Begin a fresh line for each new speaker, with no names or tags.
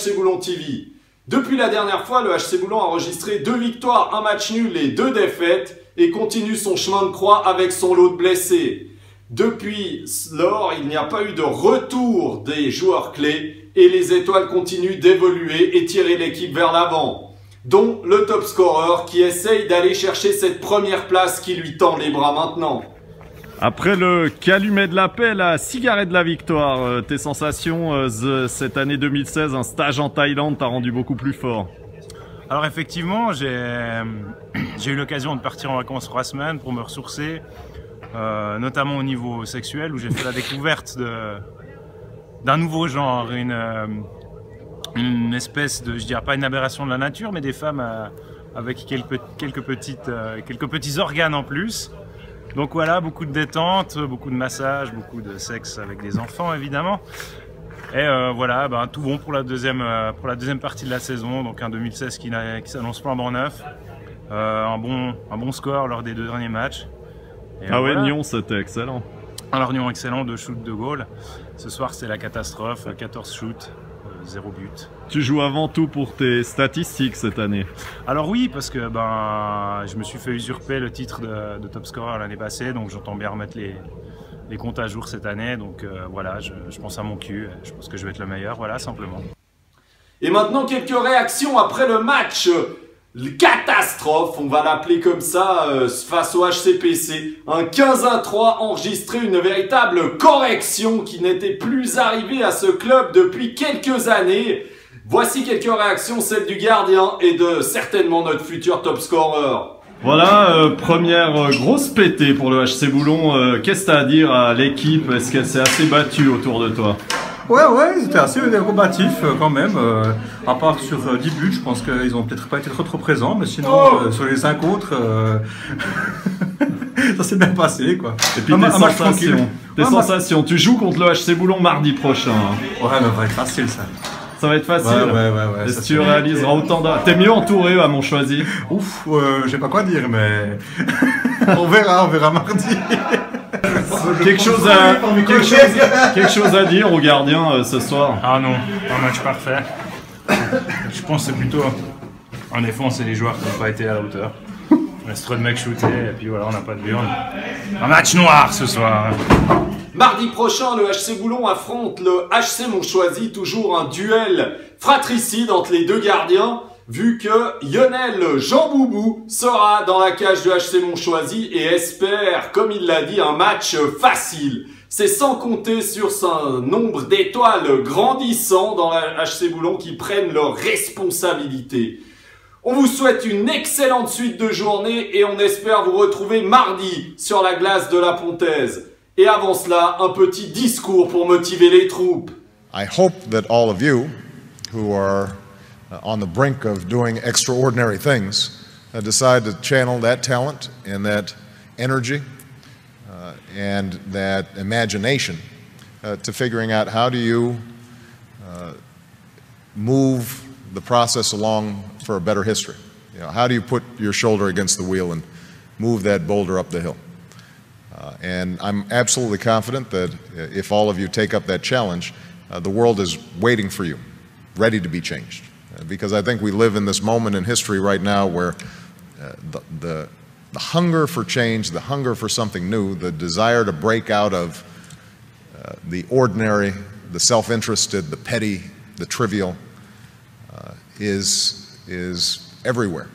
HC Boulon TV. Depuis la dernière fois, le HC Boulon a enregistré 2 victoires, 1 match nul et 2 défaites et continue son chemin de croix avec son lot de blessés. Depuis lors, il n'y a pas eu de retour des joueurs clés et les étoiles continuent d'évoluer et tirer l'équipe vers l'avant, dont le top scorer qui essaye d'aller chercher cette première place qui lui tend les bras maintenant.
Après le calumet de la paix, la cigarette de la victoire, tes sensations cette année 2016, un stage en Thaïlande t'a rendu beaucoup plus fort?
Alors effectivement, j'ai eu l'occasion de partir en vacances 3 semaines pour me ressourcer, notamment au niveau sexuel, où j'ai fait la découverte d'un nouveau genre, une espèce de, je dirais pas une aberration de la nature, mais des femmes avec quelques petits organes en plus. Donc voilà, beaucoup de détente, beaucoup de massages, beaucoup de sexe avec des enfants évidemment. Et voilà, tout bon pour la deuxième partie de la saison, donc un 2016 qui s'annonce flambant neuf. Un bon score lors des 2 derniers matchs. Et
ah
voilà.
ouais, Nyon, c'était excellent.
Alors Nyon, excellent, 2 shoots, 2 goals. Ce soir, c'est la catastrophe, 14 shoots, 0 but.
Tu joues avant tout pour tes statistiques cette année?
Alors oui, parce que je me suis fait usurper le titre de top scorer l'année passée, donc j'entends bien remettre les comptes à jour cette année. Donc voilà, je pense à mon cul, je pense que je vais être le meilleur, voilà, simplement.
Et maintenant, quelques réactions après le match. Catastrophe, on va l'appeler comme ça, face au HCPC. Un 15-3 enregistré, une véritable correction qui n'était plus arrivée à ce club depuis quelques années. Voici quelques réactions, celles du gardien et de certainement notre futur top scorer.
Voilà, première grosse pétée pour le HC Boulon. Qu'est-ce que tu as à dire à l'équipe? Est-ce qu'elle s'est assez battue autour de toi?
Ouais, ils étaient assez combatifs quand même. À part sur 10 buts, je pense qu'ils ont peut-être pas été trop présents, mais sinon sur les 5 autres, ça s'est bien passé quoi.
Et puis tes sensations, tu joues contre le HC Boulon mardi prochain.
Ouais, mais ça va être facile ça.
Ça va être facile.
Ouais.
Est-ce que tu réaliseras autant de... T'es mieux entouré à Montchoisy?
Ouf, je sais pas quoi dire, mais on verra mardi.
Quelque chose à dire au gardien ce soir?
Ah non, un match parfait. Je pense que c'est plutôt en défense, c'est les joueurs qui n'ont pas été à la hauteur. On laisse trop de mecs shooter et puis voilà, on n'a pas de but. Un match noir ce soir.
Mardi prochain, le HC Boulon affronte le HC Montchoisy, toujours un duel fratricide entre les 2 gardiens, vu que Lionel Jean Boubou sera dans la cage de HC Montchoisy et espère, comme il l'a dit, un match facile. C'est sans compter sur un nombre d'étoiles grandissant dans la HC Boulon qui prennent leurs responsabilités. On vous souhaite une excellente suite de journée et on espère vous retrouver mardi sur la glace de la Pontaise. Et avant cela, un petit discours pour motiver les troupes.
I hope that all of you who are on the brink of doing extraordinary things decide to channel that talent and that energy and that imagination to figuring out how do you move the process along for a better history. You know, how do you put your shoulder against the wheel and move that boulder up the hill? And I'm absolutely confident that if all of you take up that challenge, the world is waiting for you, ready to be changed. Because I think we live in this moment in history right now where the hunger for change, the hunger for something new, the desire to break out of the ordinary, the self-interested, the petty, the trivial, is everywhere.